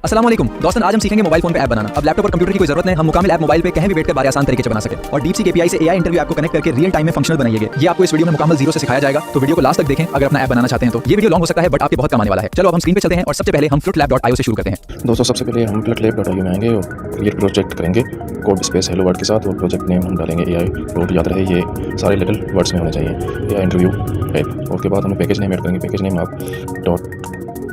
अस्सलाम वालेकुम दोस्तों, आज हम सीखेंगे मोबाइल फोन पे ऐप बनाना। अब लैपटॉप और कंप्यूटर की कोई जरूरत नहीं, हम मुकामिल ऐप मोबाइल पे कहीं भी बैठकर बारे आसान तरीके से बना सके और DeepSeek API से AI इंटरव्यू ऐप को कनेक्ट करके रियल टाइम में फंक्शनल बनाइए। ये आपको इस वीडियो में मुकाम्मल जीरो से सिखाया जाएगा, तो वीडियो को लास्ट तक देखें अगर अपना ऐप बनाना चाहते हैं। तो ये वीडियो लॉन्ग हो सकता है बट आपके बहुत काम आने वाला है। चलो अब हम स्क्रीन पे चलते हैं और सबसे पहले हम flutlab.io से शुरू करते हैं। दोस्तों सबसे पहले हम flutlab.io में आएंगे और क्रिएट प्रोजेक्ट करेंगे कोड स्पेस हेलो वर्ड के साथ और प्रोजेक्ट नेम हम डालेंगे AI रोड। याद रहे ये सारे लिटिल वर्ड्स में होने चाहिए, AI इंटरव्यू ऐप। उसके बाद हम पैकेज नेम ऐड करेंगे। पैकेज नेम आप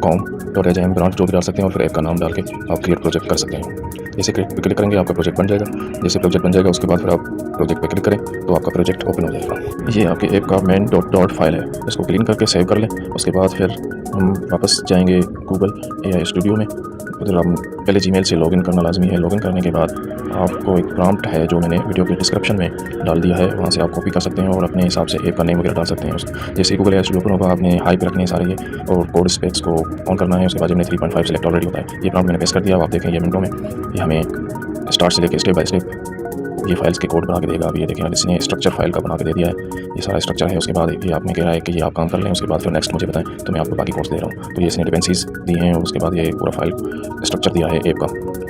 .com.ajm ब्रांच जो भी डाल सकते हैं और फिर ऐप का नाम डाल के आप क्रिएट प्रोजेक्ट कर सकते हैं। जैसे क्लिक करेंगे आपका प्रोजेक्ट बन जाएगा। जैसे प्रोजेक्ट बन जाएगा उसके बाद फिर आप प्रोजेक्ट पे क्लिक करें तो आपका प्रोजेक्ट ओपन हो जाएगा। ये आपके ऐप का मेन डॉट फाइल है, इसको क्लीन करके सेव कर लें। उसके बाद फिर हम वापस जाएंगे गूगल AI स्टूडियो में। उधर हम पहले Gmail से लॉगिन करना लाजमी है। लॉगिन करने के बाद आपको एक प्रॉम्प्ट है जो मैंने वीडियो के डिस्क्रिप्शन में डाल दिया है, वहाँ से आप कॉपी कर सकते हैं और अपने हिसाब से ऐप का नेम वगैरह डाल सकते हैं। जैसे गूगल AI स्टूडियो ओपन होगा आपने हाई पे रखने हैं सारे ये और कोड स्पेक्स को ऑन करना है। उसके बाद मैंने 3.5 सेलेक्ट ऑलरेडी होता है। ये प्रॉम्प्ट मैंने पेस्ट कर दिया। आप देखें ये मिनटों में ये हमें स्टार्ट से लेकर स्टेप बाय स्टेप ये फाइल्स के कोड बना के देगा। अभी ये देखें इसने स्ट्रक्चर फाइल का बना के दे दिया है, ये सारा स्ट्रक्चर है। उसके बाद ये आपने कह रहा है कि ये आप काम कर लें, उसके बाद फिर नेक्स्ट मुझे बताएं तो मैं आपको बाकी कोड्स दे रहा हूँ। तो ये इसने डिपेंडेंसीज दी हैं और उसके बाद ये पूरा फाइल स्ट्रक्चर दिया है ऐप का।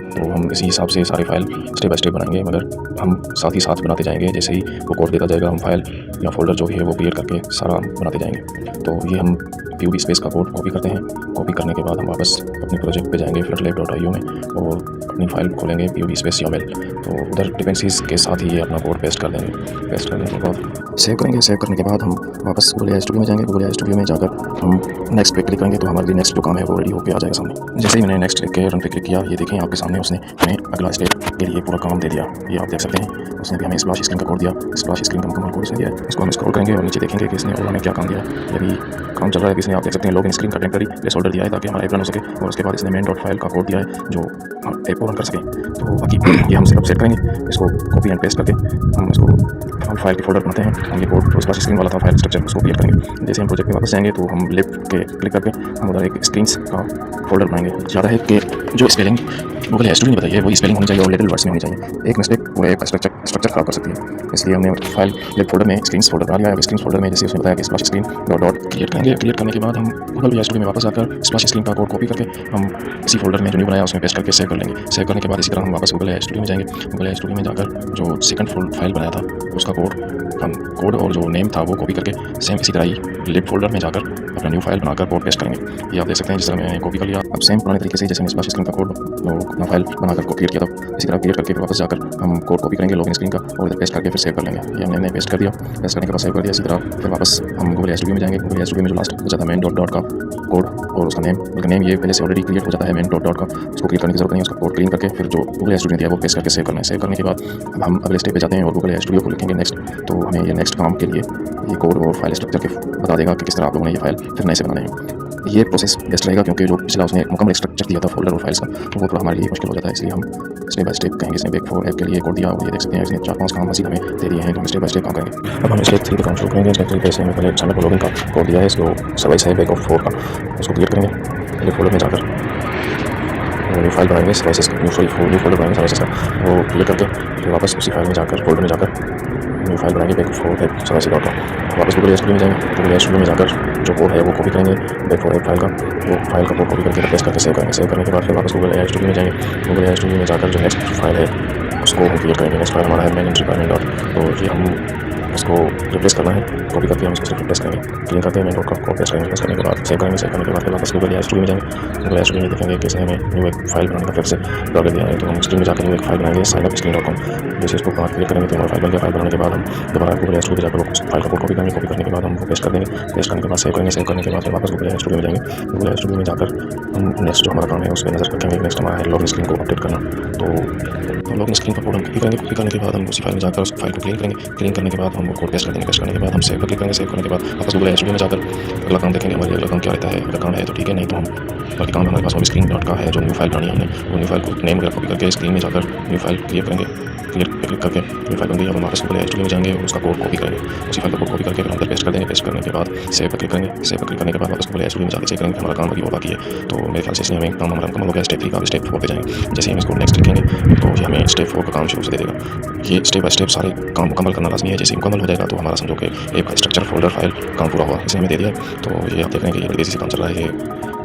तो हम इसी हिसाब से सारे फाइल स्टेप बाय स्टेप बनाएंगे, मगर हम साथ ही साथ बनाते जाएंगे। जैसे ही वो कोड देता जाएगा हम फाइल या फोल्डर जो भी है वो क्रिएट करके सारा बनाते जाएंगे। तो ये हम PUB स्पेस का कोड कॉपी करते हैं। कॉपी करने के बाद हम वापस अपने प्रोजेक्ट पे जाएंगे flutlab.io में और अपनी फाइल खोलेंगे PUB स्पेस YAML। तो उधर डिपेंडेंसीज के साथ ही ये अपना कोड पेस्ट कर देंगे। पेस्ट करने के बाद सेव करेंगे। सेव करने के बाद हम वापस गूगल AI स्टूडियो में जाएंगे। गूगल AI स्टूडियो में जाकर हम नेक्स्ट पे क्लिक करेंगे तो हमारे लिए नेक्स्ट जो काम है वो रेडी होकर आ जाएगा सामने। जैसे ही मैंने नेक्स्ट के रन पे क्लिक किया ये देखें आपके सामने उसने हमें अगला स्टेप के लिए पूरा काम दे दिया। ये आप देख सकते हैं उसने भी हमें स्प्लैश स्क्रीन का कोड दिया। स्प्लैश स्क्रीन का मुकम्मल कोड उसने दिया है। उसको हम स्क्रॉल करेंगे और नीचे देखेंगे कि इसने और हमें क्या काम दिया। ये भी काम चल रहा है कि इसने आप देख सकते हैं लॉगिन स्क्रीन का टेम्पररी प्लेस होल्डर दिया है ताकि हमारा ऐप रन हो सके और उसके बाद इसने मेन डॉट फाइल का कोड दिया है जो हम ऐप को रन कर सकें। तो बाकी ये हम सिर्फ सेट करेंगे, इसको कॉपी एंड पेस्ट करके हम इसको फाइल के फोल्डर बनाते हैं। हम ये कोड स्प्लैश स्क्रीन वाला था फाइल स्ट्रक्चर उसको क्लियर करेंगे। जैसे हम प्रोजेक्ट में वापस जाएंगे तो हम लेफ्ट के क्लिक करके हम उधर एक स्क्रीन का फोल्डर बनाएंगे। ज़्यादा है कि जो स्पेलिंग गूगल AI स्टूडियो ने बताइए वही स्पेलिंग होनी चाहिए और लिटिल वर्ड्स में होनी चाहिए। एक मिस्टेक पूरे ऐप का स्ट्रक्चर खराब कर सकती है, इसलिए हमने फाइल लेफ्ट फोल्डर में स्क्रीन फोल्डर बना लिया है। स्क्रीन फोल्डर में जैसे उसने बताया कि स्प्लैश स्क्रीन डॉट क्रिएट करेंगे। क्रिएट करने के बाद हम गूगल AI स्टूडियो में वापस आकर स्प्लैश स्क्रीन का कोड कॉपी करके हम इसी फोल्डर में जो न्यू बनाया उसमें पेस्ट करके सेव कर लेंगे। सेव करने के बाद इसी तरह हम वापस गूगल AI स्टूडियो में जाएंगे। गूगल AI स्टूडियो में जाकर जो सेकंड फाइल बनाया था उसका कोड और जो नेम था वो कॉपी करके सेम इसी तरह ही लेफ्ट फोल्डर में जाकर अपना न्यू फाइल बनाकर कोड पेस्ट करेंगे। ये आप देख सकते हैं जिस तरह मैंने कॉपी कर लिया। अब सेम पुराने तरीके से जैसे मैंने स्प्लैश स्क्रीन का कोड अपना फाइल बनाकर क्रिएट किया था इसी तरह क्रिएट करके फिर वापस जाकर हम कोड कॉपी करेंगे लॉगिन स्क्रीन का और इधर पेस्ट करके फिर सेव कर लेंगे। ये हमने पेस्ट कर दिया। पेस्ट करने के बाद सेव कर दिया। इसी तरह फिर वापस हम गूगल AI स्टूडियो में जाएंगे। गूगल AI स्टूडियो में जो लास्ट बचा था मेन डॉट का कोड और उसका नेम ये पहले से ऑलरेडी क्रिएट हो जाता है मेन डॉट का, उसको क्लिक करने की जरूरत नहीं है। उसका कोड क्लीन करके फिर जो गूगल AI स्टूडियो दिया वो पेस्ट करके सेव करना है। सेव करने के बाद अब हम अगले स्टेप पे जाते हैं और गूगल AI स्टूडियो को लिखेंगे नेक्स्ट। तो हमें ये नेक्स्ट काम के लिए ये कोड और फाइल स्ट्रक्चर के बता देगा कि किस तरह आप लोगों ने ये फाइल फिर नए से बनाना है। ये प्रोसेस बेस्ट रहेगा क्योंकि जो पिछला उसने मुकम्मल स्ट्रक्चर दिया था फोल्डर और फाइल्स का तो वो थोड़ा हमारे लिए मुश्किल हो जाता है, इसलिए हम स्टेप बाय स्टेप कहेंगे। इसने Big4 ऐप के लिए कोड दिया और ये देख सकते हैं इसने 4-5 काम मजीद हमें दे दिए हैं तो हम स्टेप बाय स्टेप काम करेंगे। अब हम स्टेप 3 पे काम शुरू करेंगे। स्टेप 3 पे इसने पहले चैनल को लॉगिन का कोड दिया है, इसको सर्विस है Big4 का, उसको क्लियर करेंगे। पहले फोल्डर में जाकर न्यू फाइल बनाएंगे सर्विसेज न्यू फोल्डर बनाएंगे सर्विसेज का, वो क्लिक करके फिर वापस उसी फाइल में जाकर फोल्डर में जाकर न्यू फाइल बनाएंगे Big4 ऐप सर्विस.com। वापस गूगल AI स्टूडियो में जाएंगे। गूगल AI स्टूडियो में जाकर जो कोड है वो कॉपी करेंगे Big4 ऐप फाइल का, वो फाइल का कोड कॉपी करके पेस्ट करके सेव करेंगे। सेव करने के बाद फिर वापस गूगल AI स्टूडियो में जाएंगे। गूगल AI स्टूडियो में जाकर जो नेक्स्ट फाइल है उसको हम क्लियर करेंगे। नेक्स्ट फाइल हमारा है main environment डॉट, तो ये हम इसको रिप्लेस करना है। कॉपी करके हम इसको रिप्लेस करेंगे, क्लीन करके मेन डॉट का कोड पेस्ट करेंगे। पेस्ट करने के बाद सेव करेंगे। सेव करने के बाद फिर वापस गूगल AI स्टूडियो में जाएंगे। गूगल AI स्टूडियो में देखेंगे कि इसने हमें न्यू एक फाइल बनाने का फिर से लॉगिन दिया है तो हम स्क्रीन में जाकर न्यू एक फाइल बनाएंगे signup.screen.com। जैसे इसको क्लिक करेंगे तो हमारा फाइल बन गया। फाइल बनाने के बाद हम दोबारा गूगल AI स्टूडियो जाकर उस फाइल का कोड कॉपी करेंगे। कॉपी करने के बाद हम वो पेस्ट कर देंगे। पेस्ट करने के बाद सेव करेंगे। सेव करने के बाद फिर वापस गूगल AI स्टूडियो में जाएंगे। गूगल AI स्टूडियो में जाकर हम नेक्स्ट जो हमारा काम है उस पर नजर रखेंगे। नेक्स्ट हमारा है लॉगिन स्क्रीन को अपडेट करना। तो लॉगिन स्क्रीन का कोड हम कॉपी करेंगे। कॉपी करने के बाद हम उसी फाइल में जाकर उस फाइल को क्लीन करेंगे। क्लीन करने के बाद हम वो कोड पेस्ट कर देंगे। पेस्ट करने के बाद हम सेव पर क्लिक करेंगे। सेव करने के बाद वापस गूगल AI स्टूडियो में जाकर अगला काम देखेंगे हमारे अगला काम क्या रहता है। अगला काम है तो ठीक है, नहीं तो हम बाकी काम हमारे पास होम स्क्रीन डॉट का है जो न्यू फाइल बनानी है हमने, वो न्यू फाइल को नेम वगैरह कॉपी करके स्क्रीन में जाकर न्यू फाइल क्लियर करेंगे। क्लियर क्लिक करके न्यू फाइल बन गई। अब हम वापस गूगल AI स्टूडियो में जाएंगे और उसका कोड कॉपी करेंगे। उसी फाइल का कोड कॉपी करके फिर अंदर पेस्ट कर देंगे। पेस्ट करने के बाद सेव पर क्लिक करेंगे। सेव पर क्लिक करने के बाद वापस गूगल AI स्टूडियो में जाकर चेक करेंगे हमारा काम वो बाकी है। तो मेरे ख्याल से इसलिए हमें काम हमारा मुकम्मल हो गया। स्टेप 3 का स्टेप 4 पे जाएंगे। जैसे हम इसको नेक्स्ट लिखेंगे तो ये हमें स्टेप 4 का काम शुरू से दे देगा। ये स्टेप बाय स्टेप सारे काम मुकम्मल करना लाजमी है। जैसे मुकम्मल हो जाएगा तो हमारा समझो कि एक स्ट्रक्चर फोल्डर फाइल काम पूरा हुआ, इसे हमें दे दिया। तो ये आप देख रहे हैं कि ये तेज़ी से काम चल रहा है। ये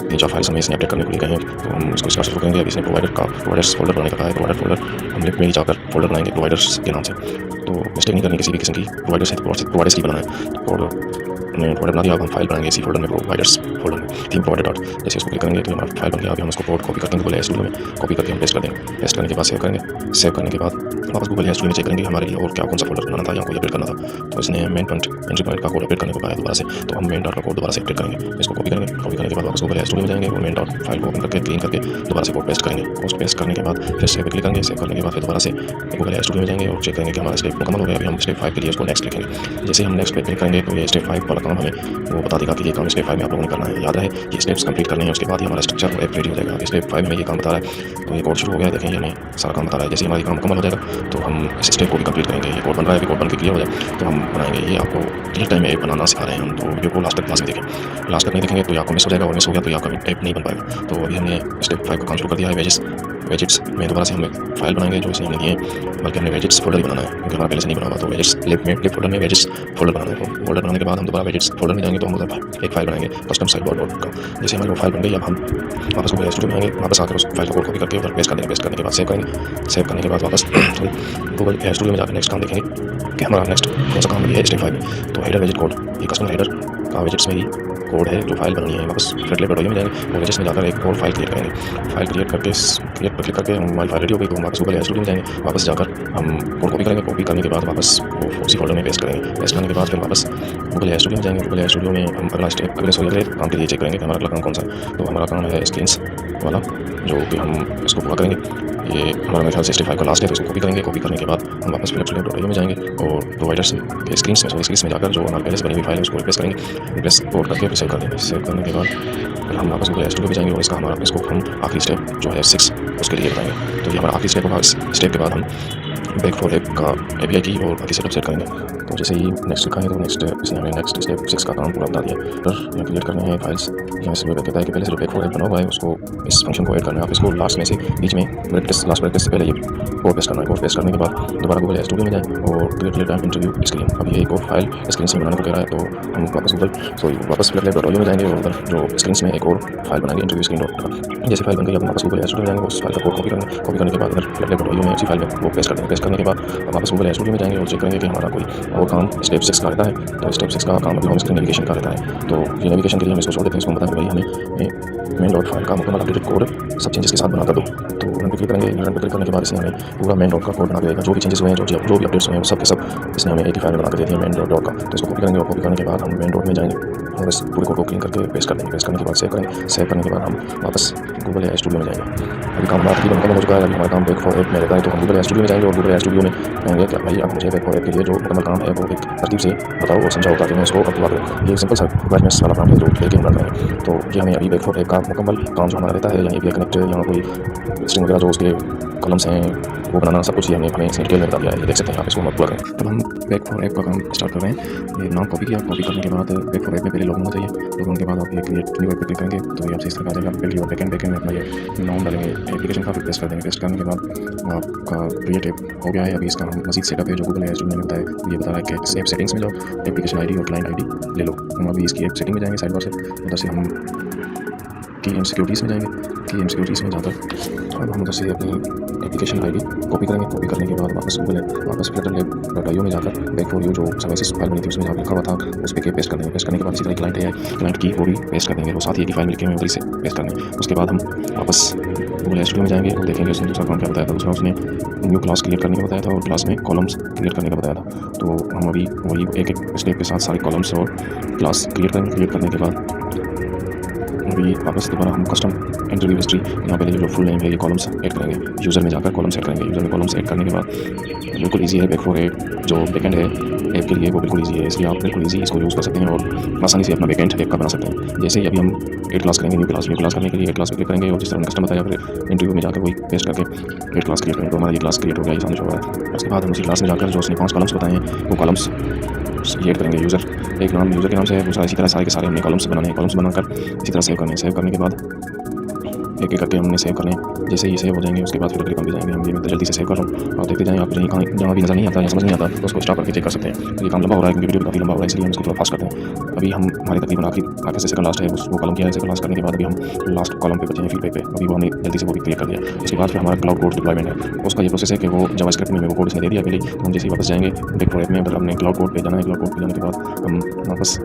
3-4 फाइल्स हमें इसने अपडेट करने को लिए गए हैं, तो हम इसको स्टार्ट शुरू करेंगे। अभी इसने प्रोवाइडर्स फोल्डर बनाने का कहा है। प्रोवाइडर फोल्डर हम लिफ्ट में ही जाकर फोल्डर बनाएंगे प्रोवाइडर्स के नाम से। तो मिस्टेक नहीं करनी किसी भी किस्म की, प्रोवाइडर्स है तो प्रोवाइडर्स की बनाना है। और हमने फोल्डर बना दिया। अब हम फाइल बनाएंगे इसी फोल्डर में, प्रोवाइडर्स फोल्डर में थीम प्रोवाइडर डॉट। जैसे इसको क्लिक करेंगे तो हमारा फाइल बन गया। अभी हम इसको कोड कॉपी करके गूगल स्टूडियो में कॉपी करके हम पेस्ट कर देंगे। पेस्ट करने के बाद सेव करेंगे। सेव करने के बाद वापस गूगल स्टूडियो में चेक करेंगे हमारे लिए और क्या कौन सा फोल्डर बनाना था या कोई अपडेट करना था। तो इसने मेन पॉइंट एंट्री पॉइंट का कोड अपडेट करने को कहा है दोबारा से, तो हम मेन डॉट का कोड दोबारा से अपडेट करेंगे। इसको कॉपी करेंगे। कॉपी करने के बाद वापस गूगल स्टूडियो में जाएंगे और मेन डॉट फाइल को ओपन करके क्लीन करके दोबारा से कोड पेस्ट करेंगे। कोड पेस्ट करने के बाद फिर सेव पे क्लिक करेंगे। सेव करने के बाद फिर दोबारा से गूगल स्टूडियो में जाएंगे और चेक करेंगे कि हमारा स्टेप मुकम्मल हो गया। अभी हम स्टेप 5 के लिए उसको नेक्स्ट लिखेंगे। जैसे हम नेक्स्ट पे क्लिक करेंगे तो ये स्टेप 5 वाला काम हमें वो बता देगा कि ये काम स्टेप 5 में आप लोगों ने करना है। याद रहे ये स्टेप्स कंप्लीट करने हैं, उसके बाद ही हमारा स्ट्रक्चर और रेडी हो जाएगा। स्टेप 5 में ये काम बता रहा है, तो ये कोड शुरू हो गया। देखें ये हमें सारा काम बता रहा है। जैसे हमारा काम मुकम्मल हो जाएगा तो हम इस स्टेप को भी कंप्लीट करेंगे। ये कोड बन रहा है, कोड बन के क्लियर हो जाए तो हम बनाएंगे। ये आपको रियल टाइम में ऐप बनाना सिखा रहे हैं हम, तो वीडियो को लास्ट तक क्लास में देखें। लास्ट तक नहीं देखेंगे तो आपको मिस हो जाएगा, और मिस हो गया तो आपका ऐप नहीं बन पाएगा। तो अभी हमने स्टेप 5 का काम शुरू कर दिया है। वेजेट्स में दोबारा से हमें फाइल बनाएंगे जो इसे हमने दिए, बल्कि हमने वेजेट्स फोल्डर ही बनाना है क्योंकि हमारा पहले से नहीं बना हुआ। तो वेजेट्स लिफ्ट फोल्डर में वेजेट्स फोल्डर बनाना है। फोल्डर बनाने के बाद हम दोबारा वेजेट्स फोल्डर में जाएंगे तो हम एक फाइल बनाएंगे कस्टम साइट डॉट का। जैसे हमारी वो फाइल बन गई, अब हम वापस गूगल स्टूडियो में आएंगे। वापस आकर उस फाइल को कॉपी करके उधर पेस्ट कर देंगे। पेस्ट करने के बाद सेव करेंगे। सेव करने के बाद वापस गूगल स्टूडियो में जाकर नेक्स्ट काम देखेंगे कि हमारा नेक्स्ट कौन सा काम है स्टेप 5 में। तो हेडर वेजेट कोड, ये कस्टम हेडर का वेजेट्स में ही कोड है जो फाइल बननी है। वापस फ्रंट लेफ्ट में जाएंगे और वेजेट्स में जाकर एक और फाइल क्रिएट करेंगे। फाइल क्रिएट करके क्रिएट पर क्लिक करके हमारी फाइल रेडी हो गई। तो हम वापस गूगल स्टूडियो में जाएंगे। वापस जाकर हम कोड कॉपी करेंगे। कॉपी करने के बाद वापस उसी फोल्डर में पेस्ट करेंगे। पेस्ट करने के बाद फिर वापस गूगल स्टूडियो में जाएंगे। गूगल स्टूडियो में हम अगला स्टेप अगले काम के लिए चेक करेंगे कि हमारा अगला काम कौन सा है। तो हमारा काम है स्क्रीन्स वाला, जो कि हम इसको पूरा करेंगे। ये हमारा मेरे ख्याल से 65 का लास्ट है, तो इसको कॉपी करेंगे। कॉपी करने के बाद हम वापस में जाएंगे और प्रोवाइडर्स के स्क्रीन्स में जाकर जो हमारे पहले से बनी हुई फाइल है उसको रिप्लेस करेंगे। रिप्लेस कोड करके सेव कर देंगे। सेव करने के बाद फिर हम वापस गूगल स्टूडियो में जाएंगे और इसको हम आखिरी स्टेप जो है 6 उसके लिए बताएंगे। तो ये हमारा आखिरी स्टेप होगा। इस स्टेप के बाद हम बैक फॉर ऐप का API की और बाकी सेटअप सेट करेंगे। तो जैसे ही नेक्स्ट लिखा है तो इसने हमें नेक्स्ट स्टेप 6 का काम पूरा बता दिया। फिर यहाँ क्रिएट करने हैं फाइल्स। यहाँ से कहता है कि पहले से बैक फॉर ऐप बना हुआ है उसको इस फंक्शन को ऐड करना है। आप इसको लास्ट में से बीच में लास्ट ब्रैकेट से पहले ये कोड पेस्ट करना है। कोड पेस्ट करने के बाद दोबारा गूगल स्टूडियो में जाएँ और क्रिएट टाइम इंटरव्यू स्क्रीन। अब ये एक और फाइल स्क्रीन से बनाने को कह रहा है, तो हम वापस फ्लैट में जाएंगे और उधर जो स्क्रीन में एक और फाइल बनाएंगे इंटरव्यू स्क्रीन डॉट। जैसे फाइल बन गई अब वापस गूगल स्टूडियो में जाएंगे, उस फाइल का कोड कॉपी करेंगे। कॉपी करने के बाद इधर फ्लैट में उसी फाइल में वो पेस्ट कर देंगे। पेस्ट करने के बाद वापस गूगल स्टूडियो में जाएंगे और चेक करेंगे कि हमारा कोई और काम स्टेप 6 का रहता है। तो स्टेप 6 का काम अभी होम स्क्रीन नेविगेशन का रहता है। तो ये नेविगेशन के लिए हम इसको छोड़ देते हैं। इसको बताएं भाई हमें मेन डॉट फाइल का मुकम्मल अपडेटेड कोड सब चेंजेस के साथ बना कर दो। तो रन पे क्लिक करेंगे। रन पे क्लिक करने के बाद इसने हमें पूरा मेन डॉट का कोड बना देगा। जो भी चेंजेस हुए हैं, जो भी अपडेट्स हुए हैं, वो सब के सब इसने हमें एक ही फाइल में बना कर दे दिया मेन डॉट का। तो इसको कॉपी करेंगे और कॉपी करने के बाद हम मेन डॉट में जाएंगे और इस पूरे कोड को क्लीन करके पेस्ट कर देंगे। पेस्ट करने के बाद सेव करेंगे। सेव करने के बाद हम वापस गूगल स्टूडियो में जाएंगे। अभी काम बात तकरीबन मुकम्मल हो चुका है। अभी हमारा काम बैक फॉर ऐप में रहता है, तो हम गूगल स्टूडियो में जाएंगे और गूगल स्टूडियो में कहेंगे कि भाई आप मुझे बैक फॉर ऐप के लिए जो मुकम्मल काम है वो एक तरतीब से बताओ और समझाओ ताकि मैं इसको अप्लाई करूँ। ये सिंपल सा रिक्वायरमेंट्स वाला काम है जो लेके हम रख रहे हैं। तो ये हमें अभी बैक फॉर ऐप का मुकम्मल काम जो हमारा रहता है, या API कनेक्ट या कोई स्ट्रिंग वगैरह जो उसके कॉलम्स हैं वो बनाना, सब कुछ ये हमें डिटेल में बता दिया है। ये देख सकते हैं आप, इसको मत पूरा करें। अब हम बैक फॉर ऐप का काम स्टार्ट कर रहे हैं। ये नाम कॉपी किया। कॉपी करने के बाद बैक फॉर ऐप में पहले लॉगिन होना चाहिए। लॉगिन के बाद आप ये क्रिएट न्यू ऐप पे क्लिक करेंगे तो ये आपसे इस तरह आ जाएगा। पहले और बैकएंड में अपना ये नाम डालेंगे एप्लीकेशन का, फिर पेस्ट कर देंगे। पेस्ट करने के बाद आपका क्रिएट ऐप हो गया है। अभी इसका हम मजीद सेटअप है जो गूगल स्टूडियो में बताया। ये बता रहा है कि ऐप सेटिंग्स में जाओ, एप्लीकेशन ID और क्लाइंट ID ले लो। हम अभी इसकी ऐप सेटिंग में जाएंगे साइड बार से। उधर से हम की एंड सिक्योरिटीज़ में जाएंगे। की एंड सिक्योरिटीज़ में जाकर अब हम उधर से अपनी एप्लीकेशन ID कॉपी करेंगे। कॉपी करने के बाद वापस flutterlab.io में जाकर बैक फॉर यू जो सर्विसेज फाइल बनी थी उसमें जहाँ लिखा हुआ था उस पर पेस्ट कर देंगे। पेस्ट करने के बाद इसी तरह क्लाइंट की वो भी पेस्ट कर देंगे। वो साथ ही एक ही फाइल में लिखे हुए उधर से पेस्ट कर देंगे। उसके बाद हम वापस गूगल स्टूडियो में जाएंगे और देखेंगे उसने दूसरा काम क्या बताया था। दूसरा उसने न्यू क्लास क्रिएट करने का बताया था और क्लास में कॉलम्स क्रिएट करने का बताया था। तो हम अभी वही एक स्टेप के साथ सारे कॉलम्स और क्लास क्रिएट करेंगे। क्रिएट करने के बाद अभी वापस दोबारा हम कस्टम इंटरव्यू हिस्ट्री यहाँ पे जो फुल नेम है ये कॉलम्स ऐड करेंगे। यूज़र में जाकर कॉलम्स ऐड करेंगे। यूज़र में कॉलम्स ऐड करने के बाद बिल्कुल ईजी है। बैक फॉर ऐप जो बैकेंड है ऐप के लिए वो बिल्कुल ईजी है, इसलिए आप बिल्कुल ईजी इसको यूज़ कर सकते हैं और आसानी से अपना बैकेंड ऐप का बना सकते हैं। जैसे ही अभी हम एड क्लास करेंगे, न्यू क्लास करने के लिए एड क्लास पे क्लिक करेंगे और जिस तरह कस्टम बताया फिर इंटरव्यू में जाकर वही पेस्ट करके एड क्लास क्रिएट करेंगे। तो हमारा ये क्लास क्रिएट हो गया, ये सामने हो रहा है। उसके बाद हम उसी क्लास में जाकर जो उसने 5 कॉलम्स बताए हैं वो कॉलम्स ऐड करेंगे। यूज़र एक नाम यूज़र के नाम से है, दूसरा इसी तरह सारे के सारे हमने कॉलम्स बनाने हैं। कॉलम्स बनाकर इसी तरह सेव करने हैं। सेव करने के बाद एक एक करके हमने सेव करने हैं। जैसे ये सेव हो जाएंगे उसके बाद फिर अगले काम पे जाएंगे हम। ये मैं जल्दी से सेव कर रहा हूँ, आप देखते जाएँ। आप कहीं जहाँ भी नज़र नहीं आता या समझ नहीं आता तो उसको स्टॉप करके चेक कर सकते हैं। तो ये काम लंबा हो रहा है क्योंकि वीडियो काफ़ी लंबा हो रहा है, इसलिए हम इसको थोड़ा फास्ट करते हैं। अभी हम हमारे तकरीबन आखिर से सेकंड लास्ट है, वो कॉलम किया है। सेकंड लास्ट करने के बाद अभी हम लास्ट कॉलम पे बचे हैं फीडबैक पे। अभी वो हमने जल्दी से वो भी क्लियर कर दिया। उसके बाद फिर हमारा क्लाउड कोड डिप्लॉयमेंट है, उसका ये प्रोसेस है कि वो जावास्क्रिप्ट में वो कोड इसने दे दिया पहले। हम जैसे ही वापस जाएंगे वेक्टर ऐप में, अगर हमने क्लाउड कोड पे जाना है, क्लाउड कोड पे जाने के बाद हम वापस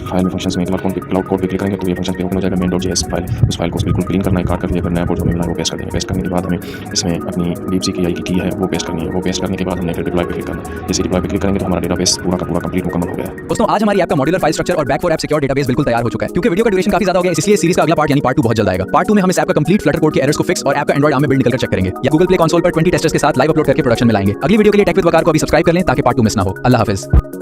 फाइल में फंक्शंस में क्लाउड कोड पे क्लिक करेंगे तो ये फंक्शन पे ओपन हो जाएगा main.js फाइल। उस फाइल को बिल्कुल क्लीन करना है, काट करके अगर नया कोड जो मिला है वो पेस्ट कर देंगे। पेस्ट करने के बाद हमें इसमें अपनी DeepSeek AI की की है वो पेस्ट करनी है। वो पेस्ट करने के बाद हमने फिर डिप्लॉय पे क्लिक करना है। जैसे डिप्लॉय पे क्लिक करेंगे तो हमारा डेटाबेस पूरा का पूरा कंप्लीट मुकम्मल हो गया है। दोस्तों आज हमारी ऐप का मॉड्यूलर फाइल स्ट्रक्चर और back for app secure database बिल्कुल तैयार हो चुका है। क्योंकि वीडियो का ड्यूरेशन काफी ज्यादा हो गया, इसलिए सीरीज का अगला पार्ट यानी पार्ट 2 बहुत जल्द आएगा। पार्ट 2 में हम इस ऐप का कंप्लीट फ्लटर कोड के एरर्स को फिक्स और ऐप का एंड्रॉइड आर्म में बिल्ड निकलकर चेक करेंगे या गूगल प्ले कंसोल पर 20 टेस्टर्स के साथ लाइव अपलोड करके प्रोडक्शन में लाएंगे। अगली वीडियो के लिए टेक विद वकार को अभी सब्सक्राइब कर लें ताकि पार्ट 2 मिस ना हो। अल्लाह हाफिज।